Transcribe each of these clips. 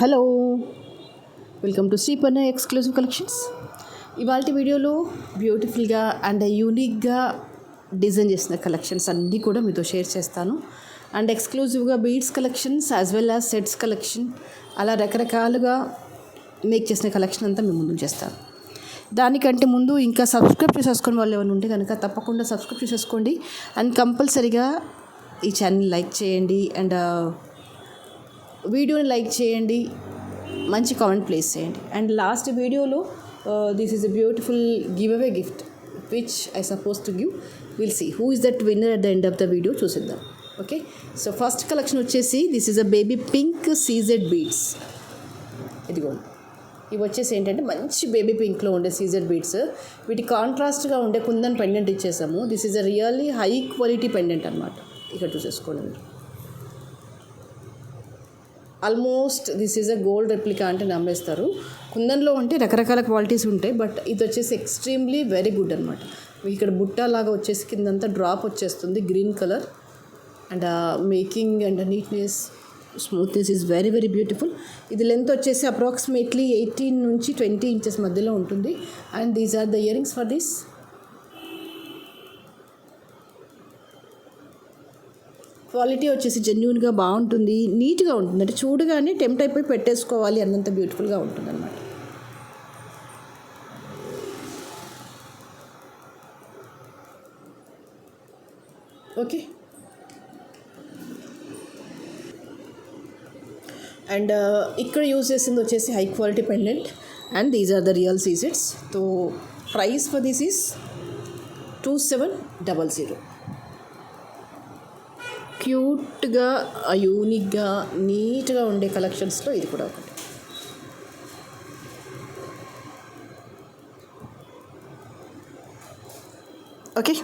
Hello, welcome to Sripanna exclusive collections. ఇవాళ వీడియోలో బ్యూటిఫుల్గా అండ్ యూనిక్గా డిజైన్ చేసిన కలెక్షన్స్ అన్నీ కూడా మీతో షేర్ చేస్తాను. అండ్ ఎక్స్క్లూజివ్గా beads collections as well as sets collection, అలా రకరకాలుగా మేక్ చేసిన కలెక్షన్ అంతా మీ ముందు చేస్తాను. దానికంటే ముందు ఇంకా సబ్స్క్రైబ్ చేసేసుకుని వాళ్ళు ఏమైనా ఉంటే కనుక తప్పకుండా సబ్స్క్రైబ్ చేసేసుకోండి. అండ్ కంపల్సరీగా ఈ ఛానల్ లైక్ చేయండి అండ్ వీడియోని లైక్ చేయండి, మంచి కామెంట్ ప్లేస్ చేయండి. అండ్ లాస్ట్ వీడియోలో this is a beautiful giveaway gift which I suppose to give. Will see who is that winner at the end of the video, చూసిద్దాం. Okay, so first collection వచ్చేసి this is a baby pink CZ beads. ఇదిగోండి, ఇవి వచ్చేసి ఏంటంటే మంచి baby పింక్లో ఉండే CZ beads. వీటి కాంట్రాస్ట్గా ఉండే కుందన్ పెండెంట్ ఇచ్చేసాము. This is a really high quality pendant అనమాట. ఇక్కడ చూసేసుకోండి మీరు. Almost this is a gold replica అంటే నమ్మేస్తారు. కుందన్లో అంటే రకరకాల క్వాలిటీస్ ఉంటాయి, బట్ ఇది వచ్చేసి ఎక్స్ట్రీమ్లీ వెరీ గుడ్ అనమాట. మీకు ఇక్కడ బుట్ట లాగా వచ్చేసి కిందంతా డ్రాప్ వచ్చేస్తుంది green colour. And making and neatness, smoothness is very very beautiful. ఇది లెంత్ వచ్చేసి అప్రాక్సిమేట్లీ 18 నుంచి 20 ఇంచెస్ మధ్యలో ఉంటుంది. And these are the ear rings for this. Quality వచ్చేసి జెన్యూన్గా బాగుంటుంది, నీట్గా ఉంటుంది. అంటే చూడగానే టెంప్ట్ అయిపోయి పెట్టేసుకోవాలి అన్నంత బ్యూటిఫుల్గా ఉంటుంది అన్నమాట. ఓకే, అండ్ ఇక్కడ యూజ్ చేసింది వచ్చేసి high quality pendant and these are the real సీజెడ్స్. So price for this is 2700. క్యూట్గా, యూనిక్గా, నీట్గా ఉండే కలెక్షన్స్లో ఇది కూడా ఒకటి. ఓకే,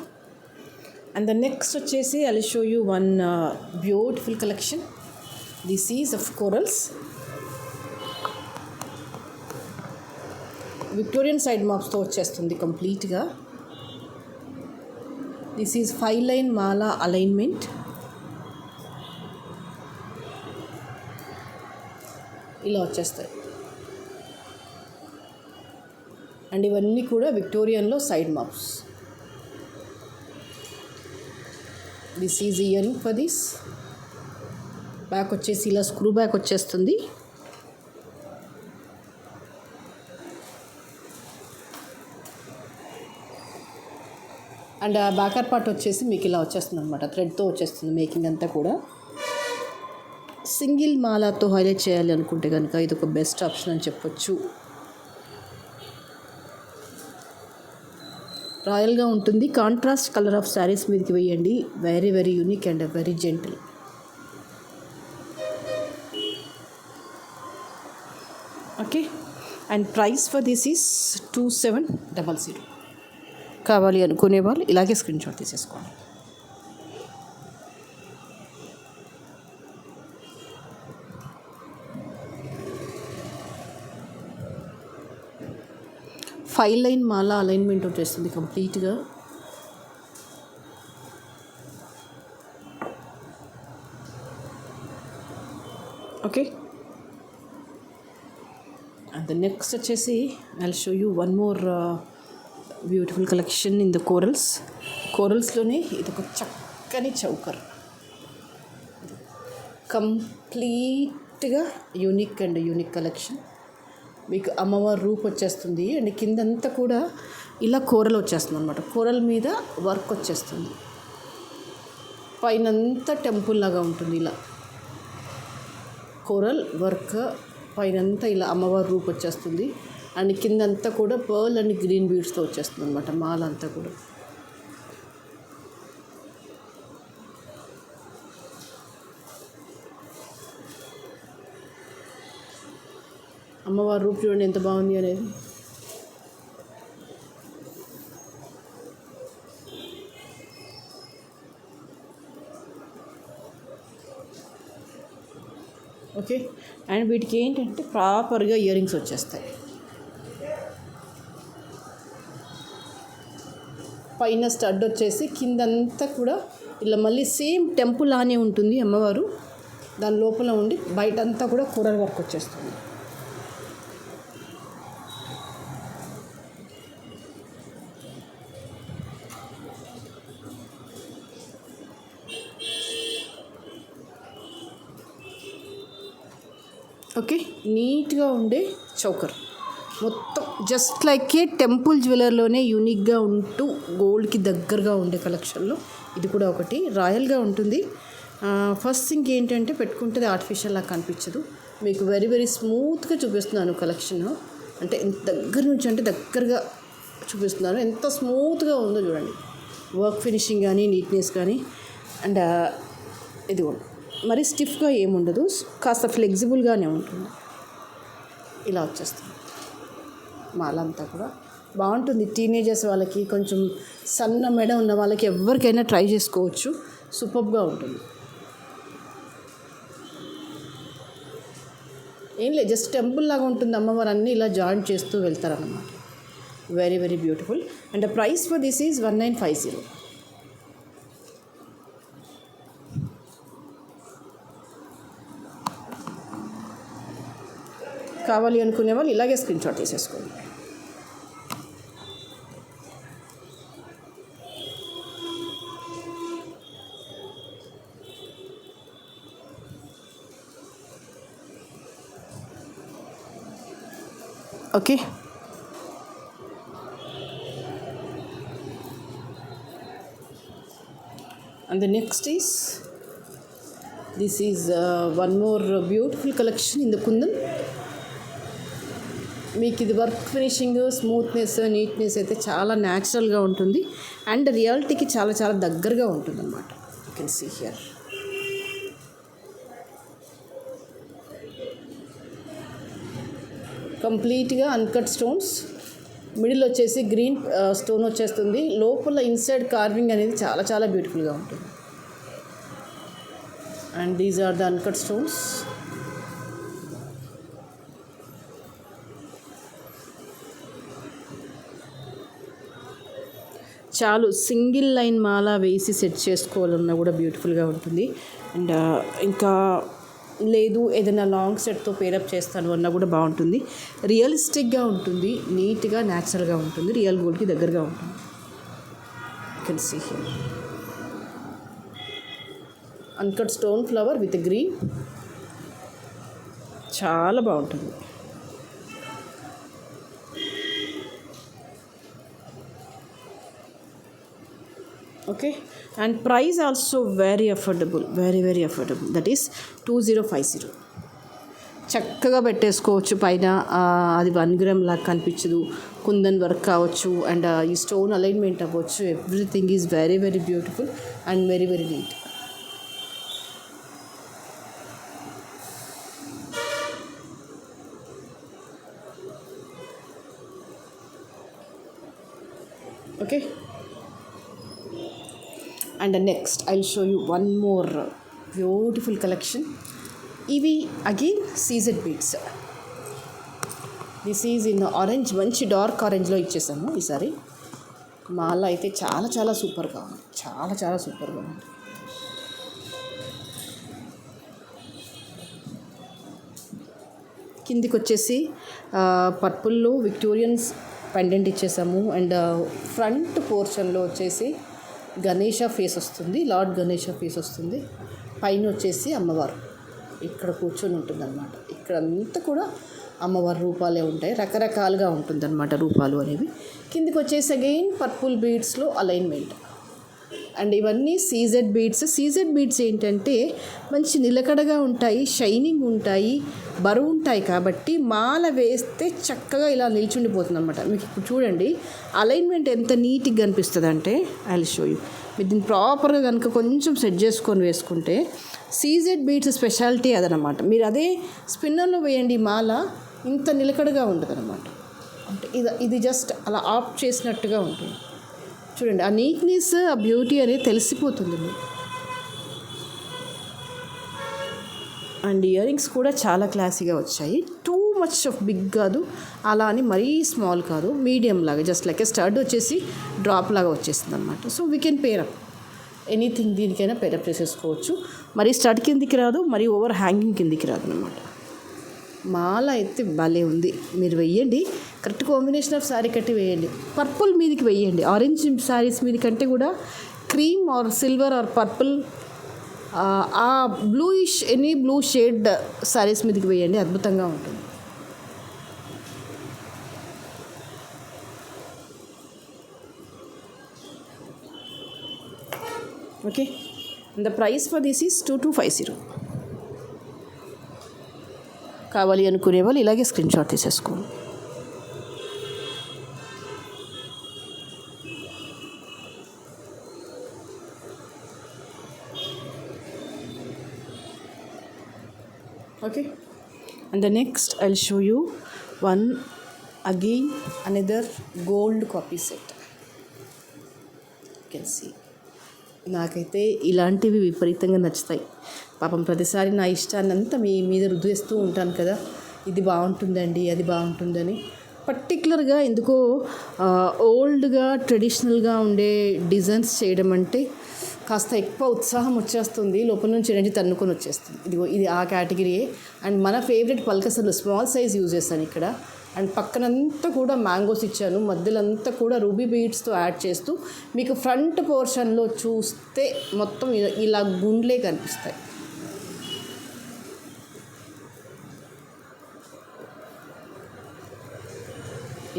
అండ్ ద నెక్స్ట్ వచ్చేసి I will show you one beautiful collection. This is of corals. Victorian side మాప్స్తో వచ్చేస్తుంది కంప్లీట్గా. This is 5 line mala alignment. ఇలా వచ్చేస్తాయి. అండ్ ఇవన్నీ కూడా విక్టోరియన్లో side maps. This is earring for this. Back వచ్చేసి ఇలా స్క్రూ బ్యాక్ వచ్చేస్తుంది. అండ్ ఆ బ్యాకర్ పార్ట్ వచ్చేసి మీకు ఇలా వచ్చేస్తుంది అనమాట, థ్రెడ్తో వచ్చేస్తుంది మేకింగ్ అంతా కూడా. సింగిల్ మాలాతో హైలైట్ చేయాలి అనుకుంటే కనుక ఇది ఒక బెస్ట్ ఆప్షన్ అని చెప్పొచ్చు. రాయల్గా ఉంటుంది. కాంట్రాస్ట్ కలర్ ఆఫ్ శారీస్ మీదకి వేయండి. Very very unique and very gentle. Okay, and price for this is 2700. కావాలి అనుకునే వాళ్ళు ఇలాగే స్క్రీన్ షాట్ తీసేసుకోండి. ఫైవ్ లైన్ మాలా అలైన్మెంట్ వచ్చేస్తుంది కంప్లీట్గా. ఓకే, అండ్ నెక్స్ట్ వచ్చేసి I will show you one more beautiful collection in the corals. కోరల్స్లోనే ఇది ఒక చక్కని చౌకర్, కంప్లీట్గా యూనిక్ అండ్ యూనిక్ కలెక్షన్. మీకు అమ్మవారి రూప్ వచ్చేస్తుంది అండ్ కిందంతా కూడా ఇలా కూరలు వచ్చేస్తుంది అనమాట. కూరల మీద వర్క్ వచ్చేస్తుంది. పైనంతా టెంపుల్ లాగా ఉంటుంది. ఇలా కోరల్ వర్క్ పైనంతా ఇలా అమ్మవారి రూప్ వచ్చేస్తుంది. అండ్ కిందంతా కూడా పర్ల్ అండ్ గ్రీన్ బీడ్స్తో వచ్చేస్తుంది అనమాట మాల అంతా కూడా. అమ్మవారి రూప్ చూడండి ఎంత బాగుంది అనేది. ఓకే, అండ్ వీటికి ఏంటంటే ప్రాపర్గా ఇయర్ రింగ్స్ వచ్చేస్తాయి. పైన స్టడ్ వచ్చేసి కిందంతా కూడా ఇలా మళ్ళీ సేమ్ టెంపుల్ లానే ఉంటుంది అమ్మవారు. దాని లోపల ఉండి బయటంతా కూడా కోరల్ వర్క్ వచ్చేస్తుంది. ఓకే, నీట్గా ఉండే చౌకర్ మొత్తం జస్ట్ లైక్ ఏ టెంపుల్ జ్యువెలర్లోనే యూనిక్గా ఉంటూ గోల్డ్కి దగ్గరగా ఉండే కలెక్షన్లో ఇది కూడా ఒకటి. రాయల్గా ఉంటుంది. ఫస్ట్ థింగ్ ఏంటంటే పెట్టుకుంటే ఆర్టిఫిషియల్ లాగా కనిపించదు. మీకు వెరీ వెరీ స్మూత్గా చూపిస్తున్నాను కలెక్షన్. అంటే దగ్గర నుంచి అంటే దగ్గరగా చూపిస్తున్నాను. ఎంత స్మూత్గా ఉందో చూడండి. వర్క్ ఫినిషింగ్ కానీ నీట్నెస్ కానీ. అండ్ ఇది కూడా మరి స్టిఫ్గా ఏముండదు, కాస్త ఫ్లెక్సిబుల్గానే ఉంటుంది. ఇలా వచ్చేస్తుంది. మాల అంతా కూడా బాగుంటుంది. టీనేజర్స్ వాళ్ళకి, కొంచెం సన్న మెడ ఉన్న వాళ్ళకి ఎవరికైనా ట్రై చేసుకోవచ్చు. సూపర్గా ఉంటుంది. ఏం లేదు, జస్ట్ టెంపుల్ లాగా ఉంటుంది. అమ్మవారు అన్నీ ఇలా జాయింట్ చేస్తూ వెళ్తారన్నమాట. Very very beautiful. And the price for this is 1950. కావాలి అనుకునే వాళ్ళు ఇలాగే స్క్రీన్ షాట్ తీసేసుకోండి. Okay, and the next is this is one more beautiful collection in the kundan. మీకు ఇది వర్క్ ఫినిషింగ్, స్మూత్నెస్, నీట్నెస్ అయితే చాలా న్యాచురల్గా ఉంటుంది. అండ్ రియాలిటీకి చాలా చాలా దగ్గరగా ఉంటుంది అన్నమాట. You can see here. కంప్లీట్గా అన్కట్ స్టోన్స్, మిడిల్ వచ్చేసి గ్రీన్ స్టోన్ వచ్చేస్తుంది. లోపల ఇన్సైడ్ కార్వింగ్ అనేది చాలా చాలా బ్యూటిఫుల్గా ఉంటుంది. And these are the uncut stones. చాలు సింగిల్ లైన్ మాల వేసి సెట్ చేసుకోవాలన్నా కూడా బ్యూటిఫుల్గా ఉంటుంది. అండ్ ఇంకా లేదు ఏదైనా లాంగ్ సెట్తో పేరప్ చేస్తాను అన్నా కూడా బాగుంటుంది. రియలిస్టిక్గా ఉంటుంది, నీట్గా న్యాచురల్గా ఉంటుంది, రియల్ గోల్డ్కి దగ్గరగా ఉంటుంది. You can see here uncut stone flower with green. చాలా బాగుంటుంది. Okay, and price also very affordable, very very affordable. That is 2050. చక్కగా పెట్టేసుకోవచ్చు పైన. అది 1 గ్రామ్ లాగా కనిపించదు. కుందన్ వర్క్ కావచ్చు అండ్ ఈ స్టోన్ అలైన్మెంట్ అవ్వచ్చు. Everything is very very beautiful and very very neat. Okay, and next I'll show you one more beautiful collection. ఇవి again CZ beads. This is in orange, మంచి dark ఆరెంజ్లో ఇచ్చేసాము ఈసారి. మాల అయితే చాలా చాలా సూపర్గా ఉంది, చాలా చాలా సూపర్గా ఉంది. కిందికి వచ్చేసి పర్పుల్లో విక్టోరియన్స్ పెండెంట్ ఇచ్చేసాము. అండ్ ఫ్రంట్ పోర్షన్లో వచ్చేసి గణేష ఫేస్ వస్తుంది, లార్డ్ గణేష ఫేస్ వస్తుంది. పైన వచ్చేసి అమ్మవారు ఇక్కడ కూర్చొని ఉంటుందన్నమాట. ఇక్కడంతా కూడా అమ్మవారి రూపాలే ఉంటాయి, రకరకాలుగా ఉంటుందన్నమాట రూపాలు అనేవి. కిందికి వచ్చేసి అగైన్ పర్పుల్ బీడ్స్లో అలైన్మెంట్. అండ్ ఇవన్నీ సీజెడ్ బీడ్స్. సీజెడ్ బీడ్స్ ఏంటంటే మంచి నిలకడగా ఉంటాయి, షైనింగ్ ఉంటాయి, బరువు ఉంటాయి. కాబట్టి మాల వేస్తే చక్కగా ఇలా నిల్చుండిపోతుంది అనమాట. మీకు ఇప్పుడు చూడండి అలైన్మెంట్ ఎంత నీట్గా కనిపిస్తుంది అంటే, ఐ విల్ షో యూ. మీరు దీన్ని ప్రాపర్గా కనుక కొంచెం సెట్ చేసుకొని వేసుకుంటే సీజెడ్ బీడ్స్ స్పెషాలిటీ అదనమాట. మీరు అదే స్పిన్నర్లో వేయండి మాల, ఇంత నిలకడగా ఉంటుంది అనమాట. అంటే ఇది జస్ట్ అలా ఆఫ్ చేసినట్టుగా ఉంటుంది. చూడండి ఆ నీట్నెస్, ఆ బ్యూటీ అనేది తెలిసిపోతుంది మీకు. అండ్ ఇయర్ రింగ్స్ కూడా చాలా క్లాసీగా వచ్చాయి. టూ మచ్ ఆఫ్ బిగ్ కాదు, అలా అని మరీ స్మాల్ కాదు, మీడియం లాగా. జస్ట్ లైక్ స్టడ్ వచ్చేసి డ్రాప్ లాగా వచ్చేస్తుంది అనమాట. So we can pair up. Anything దీనికైనా పేరప్ చేసేసుకోవచ్చు. మరి స్టడ్ కిందికి రాదు, మరి ఓవర్ హ్యాంగింగ్ కిందికి రాదు అనమాట. మాల అయితే భలే ఉంది. మీరు వెయ్యండి, కరెక్ట్ కాంబినేషన్ ఆఫ్ శారీ కట్టి వేయండి. పర్పుల్ మీదకి వెయ్యండి. ఆరెంజ్ శారీస్ మీద కంటే కూడా cream or silver or purple, ఆ bluish any blue shade saris మీదకి వేయండి, అద్భుతంగా ఉంటుంది. Okay, the price for this is 2250. కావాలి అనుకునే వాళ్ళు ఇలాగే స్క్రీన్ షాట్ తీసేసుకోండి. Okay, and the next I'll show you one again another gold copy set. You can see, నాకైతే ఇలాంటివి విపరీతంగా నచ్చుతాయి. పాపం ప్రతిసారి నా ఇష్టాన్ని అంతా మీ మీద రుద్దేస్తూ ఉంటాను కదా, ఇది బాగుంటుందండి అది బాగుంటుందని. పర్టికులర్గా ఎందుకో ఓల్డ్గా ట్రెడిషనల్గా ఉండే డిజైన్స్ చేయడం అంటే కాస్త ఎక్కువ ఉత్సాహం వచ్చేస్తుంది, లోపల నుంచి ఎనర్జీ తన్నుకొని వచ్చేస్తుంది. ఇది ఆ కేటగిరీయే. అండ్ మన ఫేవరెట్ పల్కసర్లు స్మాల్ సైజ్ యూజ్ చేస్తాను ఇక్కడ. అండ్ పక్కనంతా కూడా మ్యాంగోస్ ఇచ్చాను, మధ్యలో అంతా కూడా రూబీ బీడ్స్తో యాడ్ చేస్తూ మీకు ఫ్రంట్ పోర్షన్లో చూస్తే మొత్తం ఇలా గుండ్లే కనిపిస్తాయి.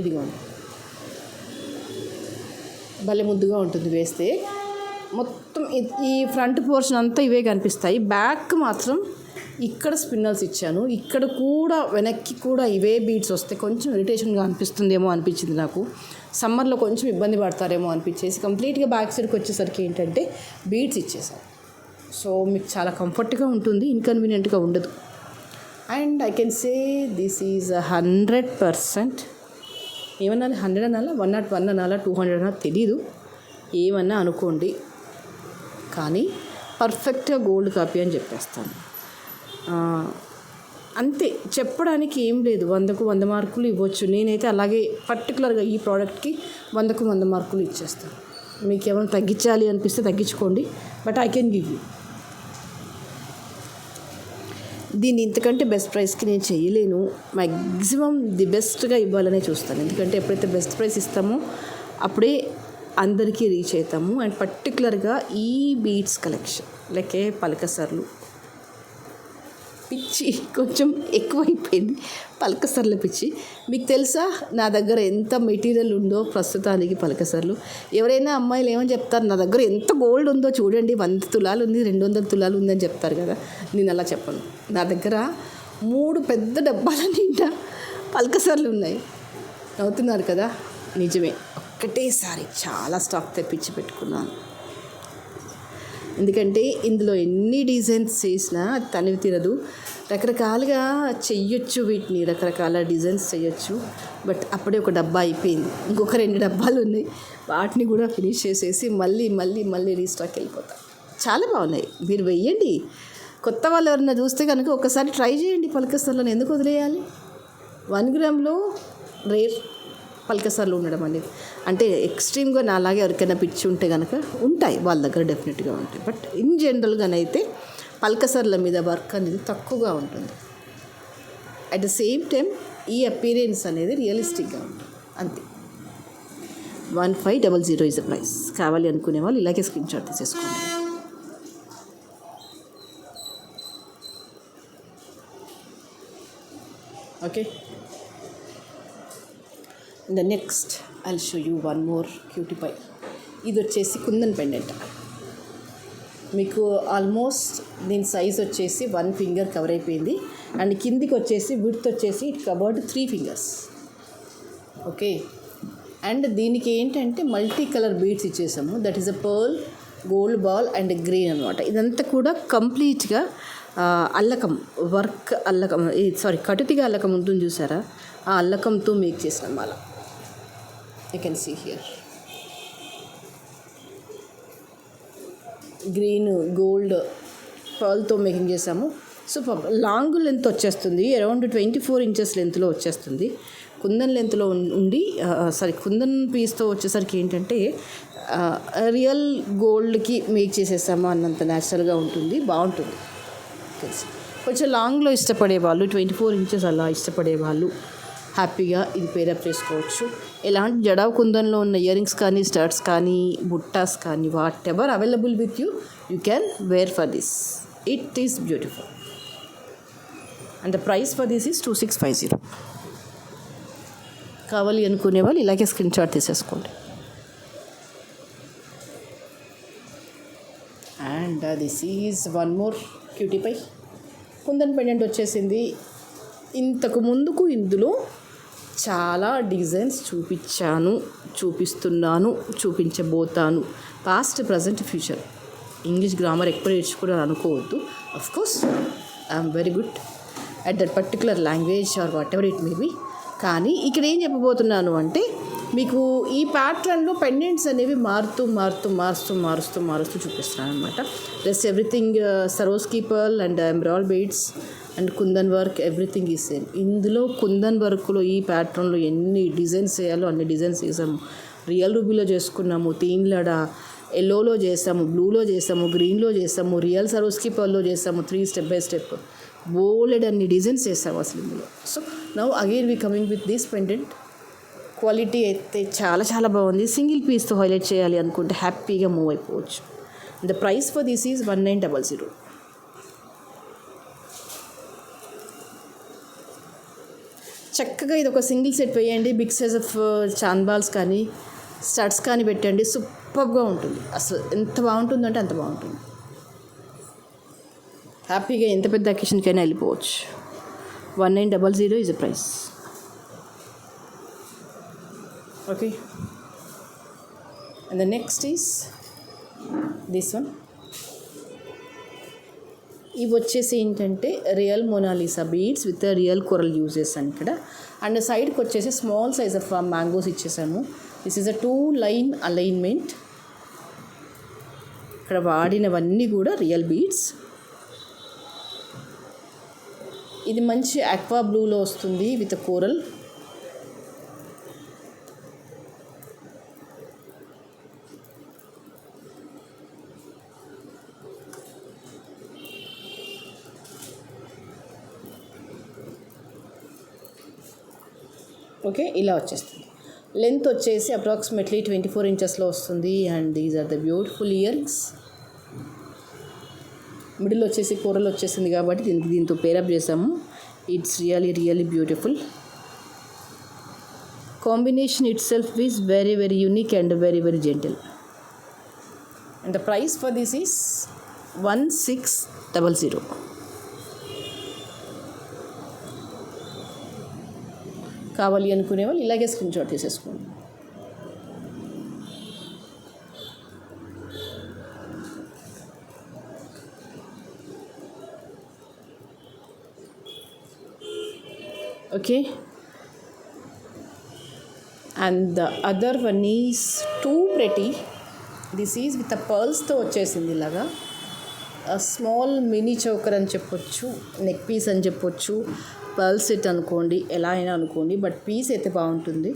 ఇదిగోండి, భలే ముద్దుగా ఉంటుంది వేస్తే. మొత్తం ఈ ఫ్రంట్ పోర్షన్ అంతా ఇవే కనిపిస్తాయి. బ్యాక్ మాత్రం ఇక్కడ స్పిన్నల్స్ ఇచ్చాను, ఇక్కడ కూడా వెనక్కి కూడా ఇవే బీడ్స్ వస్తే కొంచెం ఇరిటేషన్గా అనిపిస్తుందేమో అనిపించింది నాకు. సమ్మర్లో కొంచెం ఇబ్బంది పడతారేమో అనిపించేసి కంప్లీట్గా బ్యాక్ సైడ్కి వచ్చేసరికి ఏంటంటే బీడ్స్ ఇచ్చేసాను. సో మీకు చాలా కంఫర్ట్గా ఉంటుంది, ఇన్కన్వీనియంట్గా ఉండదు. And I can say this is 100%. ఏమన్నా 100 అనాలా, 101 అనాలా, 200 అనాలా తెలీదు, ఏమన్నా అనుకోండి, కానీ పర్ఫెక్ట్గా గోల్డ్ కాపీ అని చెప్పేస్తాను. అంతే, చెప్పడానికి ఏం లేదు. 100కు 100 మార్కులు ఇవ్వచ్చు. నేనైతే అలాగే పర్టికులర్గా ఈ ప్రోడక్ట్కి 100కు 100 మార్కులు ఇచ్చేస్తాను. మీకు ఏమైనా తగ్గించాలి అనిపిస్తే తగ్గించుకోండి, but I can give you. దీన్ని ఇంతకంటే బెస్ట్ ప్రైస్కి నేను చేయలేను. మ్యాక్సిమం ది బెస్ట్గా ఇవ్వాలనే చూస్తాను, ఎందుకంటే ఎప్పుడైతే బెస్ట్ ప్రైస్ ఇస్తామో అప్పుడే అందరికీ రీచ్ అవుతాము. అండ్ పర్టికులర్గా ఈ బీడ్స్ కలెక్షన్ లేకే పలకసర్లు పిచ్చి కొంచెం ఎక్కువైపోయింది, పలకసర్ల పిచ్చి. మీకు తెలుసా నా దగ్గర ఎంత మెటీరియల్ ఉందో ప్రస్తుతానికి పలకసర్లు. ఎవరైనా అమ్మాయిలు ఏమని చెప్తారు, నా దగ్గర ఎంత గోల్డ్ ఉందో చూడండి, 100 తులాలు ఉంది, 200 తులాలు ఉందని చెప్తారు కదా. నేను అలా చెప్పను. నా దగ్గర 3 పెద్ద డబ్బాల నిండా పలకసర్లు ఉన్నాయి. నవ్వుతున్నారు కదా, నిజమే. ఒక్కటేసారి చాలా స్టాక్ తెప్పించి పెట్టుకున్నాను, ఎందుకంటే ఇందులో ఎన్ని డిజైన్స్ చేసినా అది తనివి తీరదు. రకరకాలుగా చెయ్యొచ్చు, వీటిని రకరకాల డిజైన్స్ చేయొచ్చు. బట్ అప్పుడే ఒక డబ్బా అయిపోయింది, ఇంకొక 2 డబ్బాలు ఉన్నాయి, వాటిని కూడా ఫినిష్ చేసేసి మళ్ళీ రీస్టాక్ వెళ్ళిపోతాం. చాలా బాగున్నాయి, మీరు వెయ్యండి. కొత్త వాళ్ళు ఎవరైనా చూస్తే కనుక ఒకసారి ట్రై చేయండి. పలకసర్లను ఎందుకు వదిలేయాలి? 1 గ్రామ్లో రేర్ పలకసర్లు ఉండడం అనేది అంటే ఎక్స్ట్రీమ్గా నాలాగే ఎవరికైనా పిచ్చి ఉంటే కనుక ఉంటాయి, వాళ్ళ దగ్గర డెఫినెట్గా ఉంటాయి. బట్ ఇన్ జనరల్గానైతే పలకసర్ల మీద వర్క్ అనేది తక్కువగా ఉంటుంది. అట్ ద సేమ్ టైం ఈ అపీరియన్స్ అనేది రియలిస్టిక్గా ఉంటుంది, అంతే. 1500 ఈజ్ ద ప్రైస్. కావాలి అనుకునే వాళ్ళు ఇలాగే స్క్రీన్ షాట్ తీసేసుకోండి. Okay, the next I'll show you one more cutie pie. ఇది వచ్చేసి కుందన్ పెండెంట్. మీకు ఆల్మోస్ట్ దీని సైజ్ వచ్చేసి 1 ఫింగర్ కవర్ అయిపోయింది. అండ్ కిందికి వచ్చేసి విడ్త్ వచ్చేసి it covered 3 fingers. Okay, and దీనికి ఏంటంటే మల్టీ కలర్ బీడ్స్ ఇచ్చేసాము. That is a pearl, gold ball and green అనమాట. ఇదంతా కూడా కంప్లీట్గా అల్లకం వర్క్, అల్లకం కటుతిగా అల్లకం ఉంటుంది చూసారా, ఆ అల్లకంతో మేక్ చేసిన మాల. You can see here green gold పర్ల్తో మేకింగ్ చేసాము. సో లాంగ్ లెంత్ వచ్చేస్తుంది, అరౌండ్ 24 ఇంచెస్ లెంత్లో వచ్చేస్తుంది. కుందన్ లెంత్లో ఉండి కుందన్ పీస్తో వచ్చేసరికి ఏంటంటే రియల్ గోల్డ్కి మేక్ చేసేసాము అన్నంత న్యాచురల్గా ఉంటుంది, బాగుంటుంది. కొంచెం లాంగ్లో ఇష్టపడే వాళ్ళు 24 ఇంచెస్ అలా ఇష్టపడే వాళ్ళు హ్యాపీగా ఇది పేరప్ చేసుకోవచ్చు. ఎలాంటి జడావ్ కుందన్లో ఉన్న ఇయర్ రింగ్స్ కానీ, స్టడ్స్ కానీ, బుట్టాస్ కానీ, whatever available with you can wear for this. It is beautiful and the price for this is 2650. కావాలి అనుకునే వాళ్ళు ఇలాగే స్క్రీన్ షాట్ తీసేసుకోండి. And this is one more cutie pie kundan pendant వచ్చేసింది. ఇంతకు ముందుకు ఇందులో చాలా డిజైన్స్ చూపిస్తున్నాను, చూపించబోతాను. Past, present, future. English grammar ఎక్కువ నేర్చుకోవడం అనుకోవద్దు. Of course I'm very good at that particular language or whatever it may be. కానీ ఇక్కడ ఏం చెప్పబోతున్నాను అంటే మీకు ఈ ప్యాటర్న్లో పెండెంట్స్ అనేవి మారుస్తూ చూపిస్తున్నాను అనమాట. Just everything Swarovski pearl and embroid beads and kundan work, everything is same. ఇందులో కుందన్ వర్క్లో ఈ ప్యాటర్న్లో ఎన్ని డిజైన్స్ వేయాలో అన్ని డిజైన్స్ వేసాము. రియల్ రూబీలో చేసుకున్నాము, తీన్లడ ఎల్లోలో చేసాము, బ్లూలో చేసాము, గ్రీన్లో చేసాము, రియల్ సరోస్కీ పర్ల్లో చేసాము. 3 స్టెప్ బై స్టెప్ బోలెడ్ అన్ని డిజైన్స్ వేసాము అసలు ఇందులో. So now again we coming with this pendant. Quality అయితే చాలా బాగుంది. సింగిల్ పీస్తో హైలైట్ చేయాలి అనుకుంటే హ్యాపీగా మూవ్ అయిపోవచ్చు. The price for this is 1900. చక్కగా ఇది ఒక సింగిల్ సెట్ వేయండి. Big size of chand balls కానీ, స్టడ్స్ కానీ పెట్టండి. సూపర్గా ఉంటుంది. అసలు ఎంత బాగుంటుందంటే అంత బాగుంటుంది. హ్యాపీగా ఎంత పెద్ద అకేషన్కైనా వెళ్ళిపోవచ్చు. 1900 is the price. Okay, and the next is this one. ఇవి వచ్చేసి ఏంటంటే real Mona Lisa beads with real coral use చేశాను ఇక్కడ. అండ్ సైడ్కి వచ్చేసి స్మాల్ సైజ్ ఆఫ్ మ్యాంగోస్ ఇచ్చేసాను. This is a 2 line alignment. ఇక్కడ వాడినవన్నీ కూడా రియల్ బీడ్స్. ఇది మంచి ఆక్వా బ్లూలో వస్తుంది విత్ కోరల్. ఓకే, ఇలా వచ్చేస్తుంది. లెంత్ వచ్చేసి అప్రాక్సిమేట్లీ 24 ఇంచెస్లో వస్తుంది. And these are the beautiful earrings. Middle వచ్చేసి కూరలు వచ్చేసింది కాబట్టి దీంతో పేరప్ చేసాము. It's really beautiful. Combination itself is very unique and very gentle. And the price for this is 1600. కావాలి అనుకునే వాళ్ళు ఇలాగే స్క్రీన్ షాట్ తీసేసుకోండి. Okay, and the other one is too pretty. This is with పర్ల్స్తో వచ్చేసింది. ఇలాగా small mini choker అని చెప్పొచ్చు, నెక్ పీస్ అని చెప్పొచ్చు, పర్ల్ సెట్ అనుకోండి, ఎలా అయినా అనుకోండి. బట్ పీస్ అయితే బాగుంటుంది.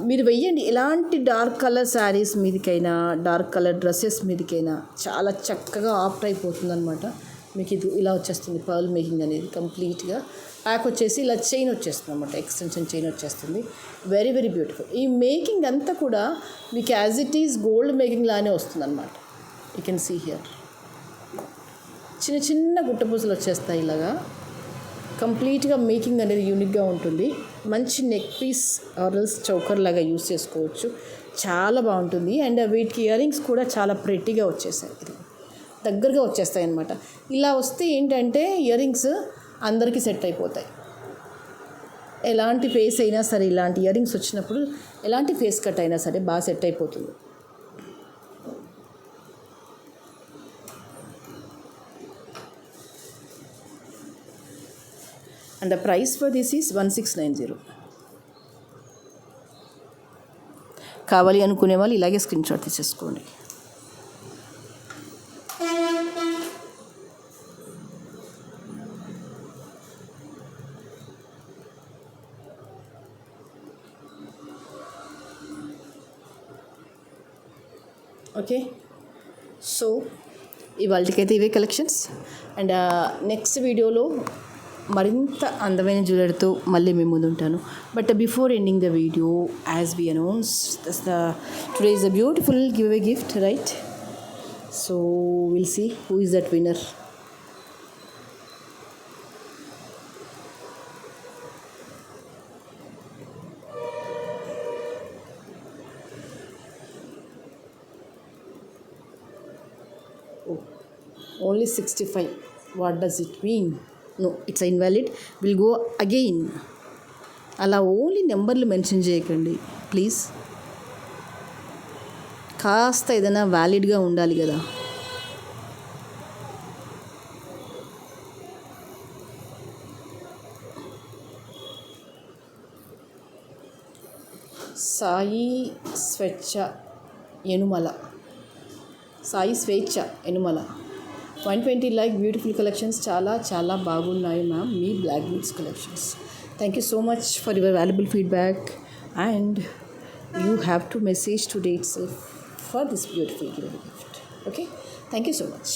మీరు వెయ్యండి. ఎలాంటి డార్క్ కలర్ శారీస్ మీదకైనా, డార్క్ కలర్ డ్రెస్సెస్ మీదకైనా చాలా చక్కగా ఆప్ట్ అయిపోతుంది అనమాట. మీకు ఇది ఇలా వచ్చేస్తుంది పర్ల్ మేకింగ్ అనేది కంప్లీట్గా. ప్యాక్ వచ్చేసి ఇలా చైన్ వచ్చేస్తుంది అనమాట, ఎక్స్టెన్షన్ చైన్ వచ్చేస్తుంది. Very beautiful. ఈ మేకింగ్ అంతా కూడా మీకు as it is gold making లానే వస్తుంది అనమాట. యూ కెన్ సీ హియర్ చిన్న గుట్టపూసలు వచ్చేస్తాయి. ఇలాగా కంప్లీట్గా మేకింగ్ అనేది యూనిక్గా ఉంటుంది. మంచి నెక్ పీస్ ఆర్ఎల్స్ చౌకర్ లాగా యూస్ చేసుకోవచ్చు. చాలా బాగుంటుంది. అండ్ వీటికి ఇయర్ రింగ్స్ కూడా చాలా ప్రెట్టీగా వచ్చేసాయి, దగ్గరగా వచ్చేస్తాయి అన్నమాట. ఇలా వస్తే ఏంటంటే ఇయర్ రింగ్స్ అందరికీ సెట్ అయిపోతాయి. ఎలాంటి ఫేస్ అయినా సరే ఇలాంటి ఇయర్ రింగ్స్ వచ్చినప్పుడు ఎలాంటి ఫేస్ కట్ అయినా సరే బాగా సెట్ అయిపోతుంది. And the price for this is 1690. కావాలి అనుకునే వాళ్ళు ఇలాగే స్క్రీన్ షాట్ తీసేసుకోండి. ఓకే, సో ఇవాళకైతే ఇవే కలెక్షన్స్. అండ్ నెక్స్ట్ వీడియోలో మరింత అందమైన జ్యువెలరీతో మళ్ళీ మేము ముందు ఉంటాను. But before ending the video, as we announce today is a beautiful giveaway gift, right? So will see who is that winner. Oh, only 65. What does it mean? No, it's invalid. We'll go again. అలా only నెంబర్లు mention చేయకండి please. కాస్త ఏదైనా వ్యాలిడ్గా ఉండాలి కదా. సాయి స్వేచ్ఛ యనుమల, సాయి స్వేచ్ఛ Yanamala 120 like beautiful collections. చాలా చాలా బాగున్నాయి మ్యామ్ మీ black beads collections. Thank you so much for your valuable feedback and you have to message today itself for this beautiful gift. Okay, thank you so much.